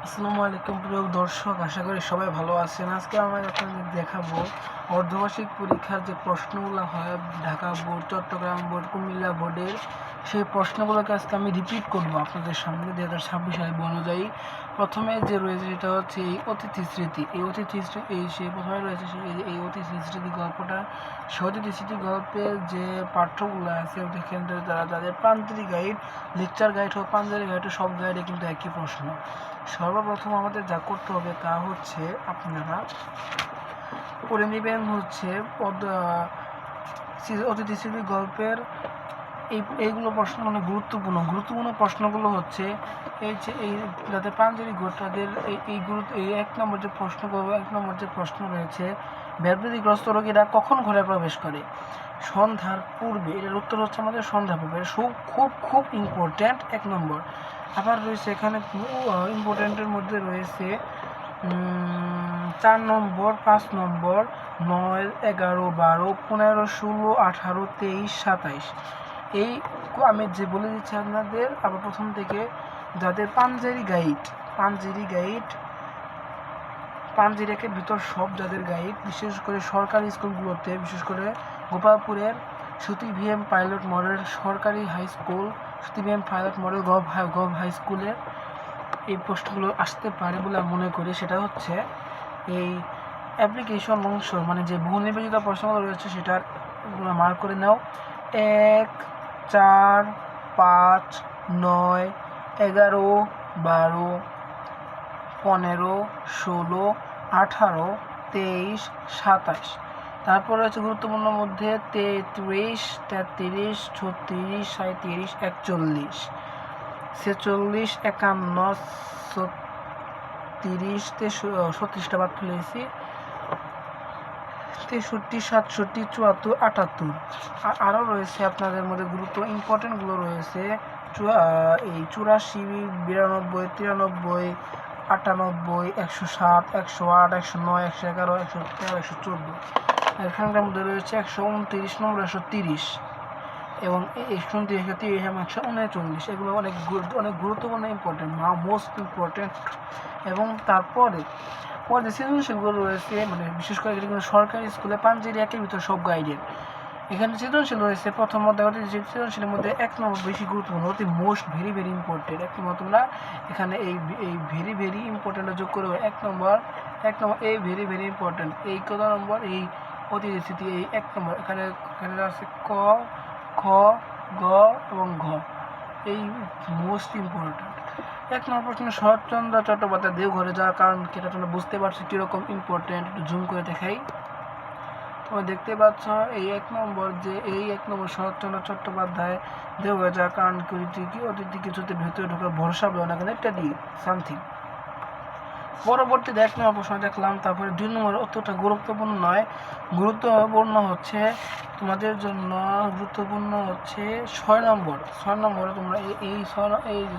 আসসালামু আলাইকুম প্রিয় দর্শক, আশা করি সবাই ভালো আছেন। আজকে আমরা আপনাদের দেখাবো অর্ধবার্ষিক পরীক্ষার যে প্রশ্নগুলো হয় ঢাকা বোর্ড, চট্টগ্রাম বোর্ড, কুমিল্লা বোর্ডের, সেই প্রশ্নগুলোকে আজকে আমি রিপিট করবো আপনাদের সামনে 2026 সালের অনুযায়ী। প্রথমে যে রয়েছে সেটা হচ্ছে এই অতিথি স্মৃতি। এই অতিথি সেই প্রথমে রয়েছে এই অতিথি স্মৃতি গল্পটা। সেই অতিথি স্মৃতি গল্পের যে পাঠ্যগুলো আছে দেখেন, যাদের প্রান্তিক গাইড, লেকচার গাইড হোক, পাঞ্জাবি গাইড হোক, সব গাইডে কিন্তু একই প্রশ্ন। সর্বপ্রথম আমাদের যা করতে হবে তা হচ্ছে আপনারা পড়ে নেবেন হচ্ছে অতিথি স্মৃতি গল্পের এইগুলো প্রশ্ন মানে গুরুত্বপূর্ণ প্রশ্নগুলো হচ্ছে এই যাদের পাঞ্জাবি গোট তাদের এই এক নম্বর যে প্রশ্ন রয়েছে, ব্যাধিগ্রস্ত রোগীরা কখন ঘরে প্রবেশ করে? সন্ধ্যার পূর্বে। এটার উত্তর হচ্ছে আমাদের সন্ধ্যা পূর্বে। খুব খুব ইম্পর্ট্যান্ট, 1 নম্বর। আবার রয়েছে এখানে ইম্পর্ট্যান্টের মধ্যে রয়েছে 4 নম্বর, 5 নম্বর, 9, 11, 12, 15, 16, 18, 23, 27। এই আমি যে বলে দিচ্ছি আপনাদের আবার প্রথম থেকে। যাদের পাঞ্জেরি একের ভিতর সব যাদের গাইড, বিশেষ করে সরকারি স্কুলগুলোতে, বিশেষ করে গোপালপুরের সতী ভিএম পাইলট মডেল সরকারি high school, Sati VM pilot model gov high স্কুলের এই প্রশ্নগুলো আসতে পারে বলে আমি মনে করি। সেটা হচ্ছে এই অ্যাপ্লিকেশন অংশ, মানে যে বহু নির্বাচিত প্রশ্নগুলো রয়েছে সেটার মার্ক করে নাও। 1, 4, 5, 9, 11, 12, 15, 16, 18, 23, 27। তারপর রয়েছে গুরুত্বপূর্ণ মধ্যে 33, 33, 36, 37, 41, 46, 51, 30, 36টা বাদ ফেলেছি, 63, 67, 74, 78। আরও রয়েছে আপনাদের মধ্যে ইম্পর্টেন্টগুলো রয়েছে এই 84, 92, 93, 98, 107, 108, 109, 111, 113, 114। এখানকার মধ্যে রয়েছে 129 নম্বর, 130 এবং 129, 130 এবং 139। এগুলো অনেক গুরুত্বপূর্ণ, মোস্ট ইম্পর্টেন্ট। এবং তারপরে যে সৃজনশীলগুলো রয়েছে, মানে বিশেষ করে যেগুলো সরকারি স্কুলে পাঞ্জেরি একের ভিতর সব গাইডের, এখানে সৃজনশীল রয়েছে। প্রথম মধ্যে সৃজনশীলের মধ্যে 1 নম্বর বেশি গুরুত্বপূর্ণ, মোস্ট ভেরি ইম্পর্টেন্ট। 1 নম্বর তোমরা এখানে এই ভেরি ইম্পর্টেন্টটা যোগ করে 1 নম্বর এই ভেরি ইম্পর্টেন্ট। এই কত নম্বর? এই অতিথি স্মৃতি, এই 1 নম্বর। এখানে আছে ক, খ, গ এবং ঘ, এই মোস্ট ইম্পর্টেন্ট। 1 নম্বর প্রশ্ন, শরৎচন্দ্র চট্টোপাধ্যায় দেওঘরে যাওয়ার কারণ কি? এটা তোমরা বুঝতে পারছো কীরকম ইম্পর্টেন্ট, একটু জুম করে দেখাই। তোমরা দেখতে পাচ্ছ এই 1 নম্বর শরৎচন্দ্র চট্টোপাধ্যায় দেওঘরে যাওয়ার কারণ কি? অতিথি কিছুতে ভেতরে ঢোকার ভরসা পেল না, এটা দিয়ে সামথিং। পরবর্তীতে 1 নম্বর প্রশ্ন দেখলাম। তারপরে 2 নম্বর অতটা গুরুত্বপূর্ণ নয়, গুরুত্বপূর্ণ হচ্ছে তোমাদের জন্য, গুরুত্বপূর্ণ হচ্ছে 6 নম্বর। 6 নম্বরে তোমরা এই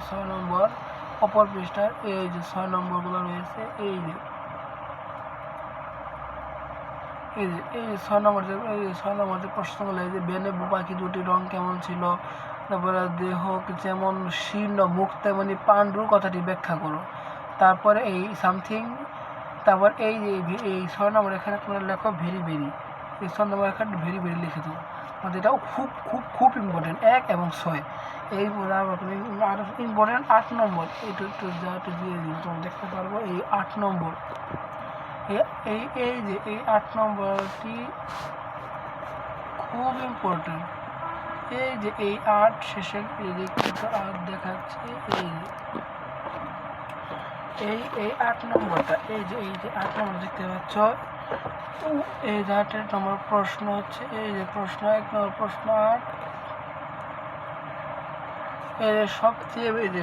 6 নম্বর অপর পৃষ্ঠার এই যে 6 নম্বরগুলো রয়েছে, এই যে 6 নম্বর যে প্রশ্নগুলো, এই যে বেনে পাখি দুটির রং কেমন ছিল, তারপরে দেহ যেমন শীর্ণ, মুখ তেমনি পাণ্ডুর কথাটি ব্যাখ্যা করো। তারপরে এই সামথিং, তারপর এই 6 নম্বর এখানে তোমরা লেখো ভেরি, এই 6 নম্বর এখানে ভেরি লিখে দাও। আমাদের এটাও খুব ইম্পর্টেন্ট, 1 এবং 6। এই আর ইম্পর্টেন্ট 8 নম্বর, একটু দিয়ে দিন, তোমরা দেখতে পারবো। এই 8 নম্বর, এই যে এই 8 নম্বরটি খুব ইম্পর্টেন্ট। এই যে এই 8 শেষে এই যে 8 দেখাচ্ছে, এই 8 নম্বরটা, এই যে 8 নম্বর দেখতে পাচ্ছ। এই যে 8 নম্বর প্রশ্ন হচ্ছে, এই যে প্রশ্ন 1 নম্বর প্রশ্ন 8।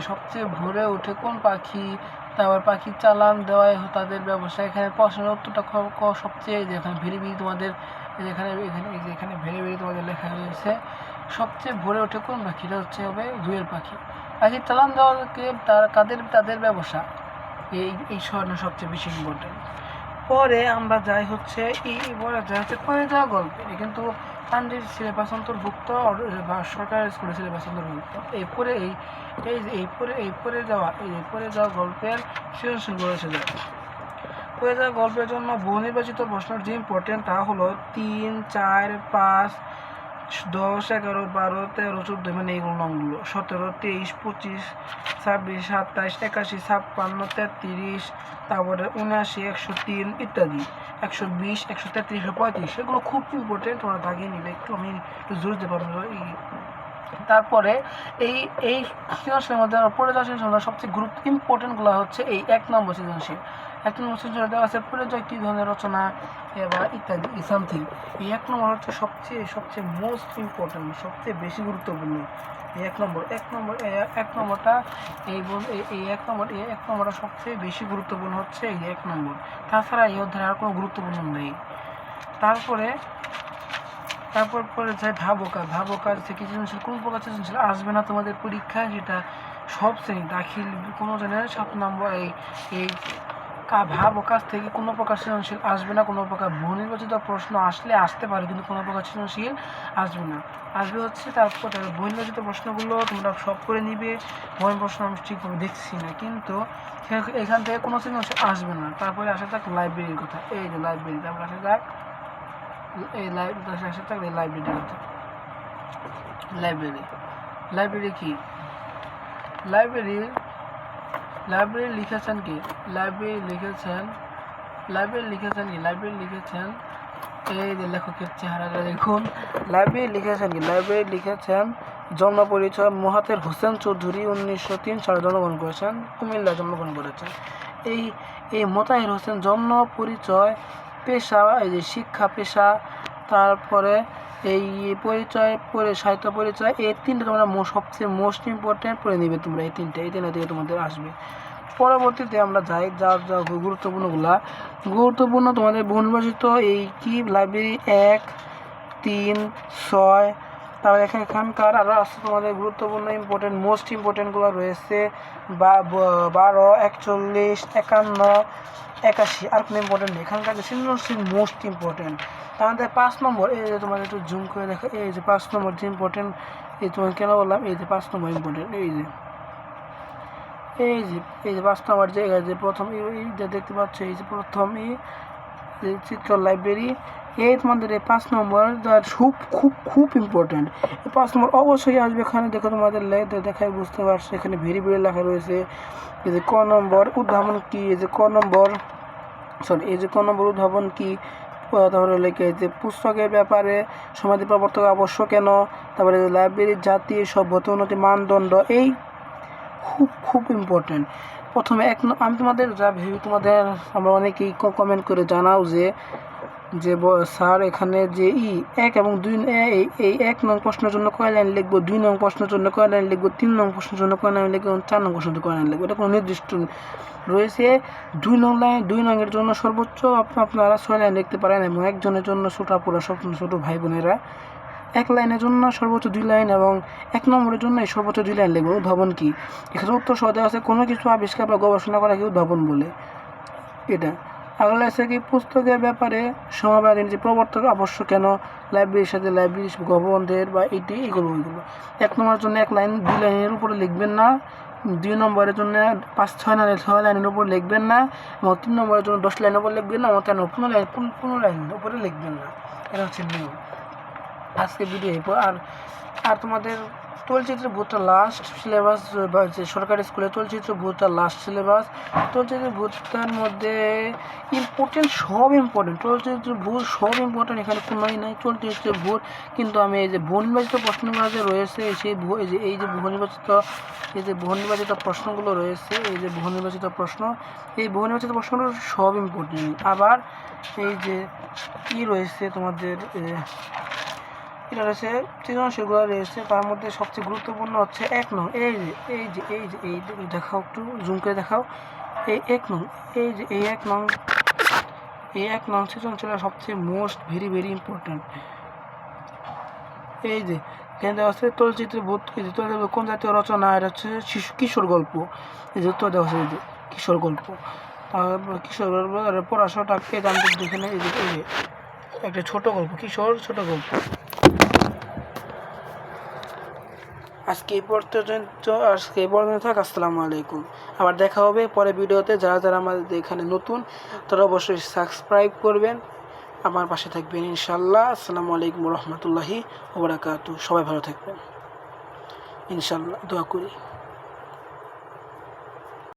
সবচেয়ে ভরে ওঠে কোন পাখি? তারপর পাখির চালান দেওয়াই তাদের ব্যবসা। এখানে প্রশ্নের উত্তরটা সবচেয়ে এখানে ভেরি তোমাদের এখানে ভেরি তোমাদের লেখা রয়েছে। সবচেয়ে ভরে ওঠে কোন পাখি? এটা হচ্ছে হবে দোয়েল পাখি। পাখির চালান দেওয়াকে তাদের ব্যবসা, এই স্বর্ণ সবচেয়ে বেশি ইম্পর্টেন্ট। পরে আমরা যাই হচ্ছে পরে যাওয়া গল্পে। কিন্তু কান্ট্রির সিলেবাস অন্তর্ভুক্ত বা সরকারি স্কুলের সিলেবাস অন্তর্ভুক্ত। এরপরে এই পরে যাওয়া গল্পের সৃজনশীল রয়েছে যায়। পরে যাওয়া গল্পের জন্য বহু নির্বাচিত প্রশ্নের যে ইম্পর্টেন্ট তা হলো 3, 4, 5, 10, 11, 12, 13, 14 মানে এইগুলো নম্বরগুলো 17, 23, 25, 26, 27, 81, 56, 33, তারপরে 79, 103 ইত্যাদি 120, 133, 135 এগুলো খুব ইম্পর্টেন্ট, তোমরা দাগিয়ে নিবে একটু, আমি একটু জোর দিতে পারবো। তারপরে এই সৃজনশীলের মধ্যে পড়ে যাওয়া সৃজনশীল সবচেয়ে ইম্পর্টেন্টগুলো হচ্ছে এই 1 নম্বর সৃজনশীল। 1 নম্বর সৃজনশীল দেওয়া আছে পরিচয় কী ধরনের রচনা বা ইত্যাদি সামথিং। এই 1 নম্বর হচ্ছে সবচেয়ে মোস্ট ইম্পর্টেন্ট, সবচেয়ে বেশি গুরুত্বপূর্ণ। এই 1 নম্বরটা এই 1 নম্বরটা সবচেয়ে বেশি গুরুত্বপূর্ণ হচ্ছে এই 1 নম্বর। তাছাড়া এই অধ্যায়ে আর কোনো গুরুত্বপূর্ণ নেই। তারপর পরে যায় ভাবকার থেকে সৃজনশীল কোন প্রকার সৃজনশীল আসবে না তোমাদের পরীক্ষায়, সেটা সব শ্রেণী দাখিল কোনো জনের 7 নম্বর। এই ভাবকার থেকে কোনো প্রকার সৃজনশীল আসবে না, কোনো প্রকার বহু নির্বাচিত প্রশ্ন আসলে আসতে পারে কিন্তু কোনো প্রকার সৃজনশীল আসবে না। আসবে হচ্ছে তারপর বহু নির্বাচিত প্রশ্নগুলো তোমরা সব করে নিবে। বহু প্রশ্ন আমি ঠিকভাবে দেখছি না, কিন্তু এখান থেকে কোনো সৃজনশীল আসবে না। তারপরে আসা যাক লাইব্রেরির কথা। এই যে লাইব্রেরি, তারপরে আসা যাক লাইব্রেরি কি? লাইব্রেরি লিখেছেন কি? লাইব্রেরি লিখেছেন এই যে লেখকের চেহারাটা দেখুন। লাইব্রেরি লিখেছেন জন্ম পরিচয় মোহাতের হোসেন চৌধুরী 1903 সালে জন্মগ্রহণ করেছেন, কুমিল্লায় জন্মগ্রহণ করেছেন। এই মোতাহির হোসেন জন্ম পরিচয়, পেশা, এই যে শিক্ষা পেশা, তারপরে এই পরিচয় সাহিত্য পরিচয়, এই 3টে তোমরা সবচেয়ে মোস্ট ইম্পর্টেন্ট পড়ে নিবে তোমরা। এই 3টে থেকে তোমাদের আসবে। পরবর্তীতে আমরা যাই যা গুরুত্বপূর্ণ তোমাদের বহু নির্বাচিত এই কি লাইব্রেরি 1, 3, 6, তারপরে এখানকার আরও আছে তোমাদের গুরুত্বপূর্ণ মোস্ট ইম্পর্টেন্টগুলো রয়েছে 12, 41, 51, 81 আর কোনো ইম্পর্টেন্ট নেই। এখানকার যে সৃজনশীল মোস্ট ইম্পর্টেন্ট। তাহলে 5 নম্বর, এই যে তোমাদের একটু জুম করে দেখো, এই যে 5 নম্বর যে ইম্পর্টেন্ট, এই তোমাকে কেন বললাম এই যে 5 নম্বর ইম্পর্টেন্ট। এই যে 5 নম্বর যে প্রথম এই যে দেখতে পাচ্ছ, এই যে প্রথম চিত্র লাইব্রেরি, এই তোমাদের এই 5 নম্বর খুব ইম্পর্টেন্ট। এই 5 নম্বর অবশ্যই আসবে। এখানে দেখো তোমাদের দেখায় বুঝতে পারছো, এখানে ভেরি লেখা রয়েছে। এই যে ক নম্বর উদ্ভাবন কি, এই যে ক নম্বর উদ্ভাবন কি, তারপরে লেখে যে পুস্তকের ব্যাপারে সমাধি প্রবর্তক আবশ্যক কেন, তারপরে লাইব্রেরির জাতি সভ্যতা উন্নতি মানদণ্ড, এই খুব ইম্পর্টেন্ট। প্রথমে আমি তোমাদের যা ভেবে আমরা অনেকেই কমেন্ট করে জানাও যে স্যার এখানে যে 1 এবং 2 এই 1 নং প্রশ্নের জন্য কয় লাইন লিখবো, 2 নং প্রশ্নের জন্য কয় লাইন লিখবো, 3 নং প্রশ্নের জন্য কয় লাইন লিখবো, 4 নং প্রশ্নের জন্য কয় লাইন লিখবো, এটা কোনো নির্দিষ্ট রয়েছে। 2 নংয়ের জন্য সর্বোচ্চ আপনারা 6 লাইন লিখতে পারেন, এবং একজনের জন্য ছোট ভাই বোনেরা 1 লাইনের জন্য সর্বোচ্চ 2 লাইন, এবং 1 নম্বরের জন্য সর্বোচ্চ 2 লাইন লিখবো। উদ্ভাবন কি? এখানে উত্তর সহ দেওয়া আছে কোনো কিছু আবিষ্কার বা গবেষণা করা কি উদ্ভাবন বলে। এটা আগলে আছে কি পুস্তকের ব্যাপারে সমাবেদন যে প্রবর্তক আবশ্যক কেন, লাইব্রেরির সাথে লাইব্রেরি গভর্নদের বা এগুলো 1 নম্বরের জন্য 1 লাইন 2 লাইনের উপরে লিখবেন না, 2 নম্বরের জন্য 5-6 লাইনের উপর লিখবেন না, এবং 3 নম্বরের জন্য 10 লাইনের উপর লিখবেন না, এবং 15 লাইনের উপরে লিখবেন না। এটা হচ্ছে নিয়ম। আজকে ভিডিও এরপর আর তোমাদের চলচ্চিত্র ভূতটা লাস্ট সিলেবাস, যে সরকারি স্কুলে চলচ্চিত্র ভূতটা লাস্ট সিলেবাস। চলচ্চিত্র ভূতটার মধ্যে চলচ্চিত্র ভূত সব ইম্পর্টেন্ট, এখানে কোনোই নাই চলচ্চিত্র ভূত। কিন্তু আমি এই যে বহু নির্বাচিত প্রশ্নগুলো যে রয়েছে, সেই এই যে বহু নির্বাচিত প্রশ্নগুলো রয়েছে, এই বহু নির্বাচিত প্রশ্নগুলো সব ইম্পর্টেন্ট। আবার এই যে রয়েছে তোমাদের এটা রয়েছে সৃজনশীলগুলো রয়েছে, তার মধ্যে সবচেয়ে গুরুত্বপূর্ণ হচ্ছে 1 নং। এই দেখাও, একটু জুম করে দেখাও। এই 1 নং, এই 1 নং সৃজনশীল সবচেয়ে মোস্ট ভেরি ইম্পর্টেন্ট। এই যে এখানে দেওয়া আছে চলচ্চিত্র ভূত কোন জাতীয় রচনা, এটা হচ্ছে কিশোর গল্প। এই যে উত্তর দেওয়া আছে, এই যে কিশোর গল্প। পড়াশোনাটা পেয়ে জানতে, এখানে এই যে একটা ছোট গল্প, ছোট গল্প। আজকে এই পর্যন্ত থাক। আসসালামু আলাইকুম। আবার দেখা হবে পরে ভিডিওতে। যারা যারা আমাদের এখানে নতুন তারা অবশ্যই সাবস্ক্রাইব করবেন, আমার পাশে থাকবেন ইনশাল্লাহ। আসসালামু আলাইকুম রহমতুল্লাহি ওয়া বারাকাতুহু। সবাই ভালো থাকবেন ইনশাল্লাহ, দোয়া করি।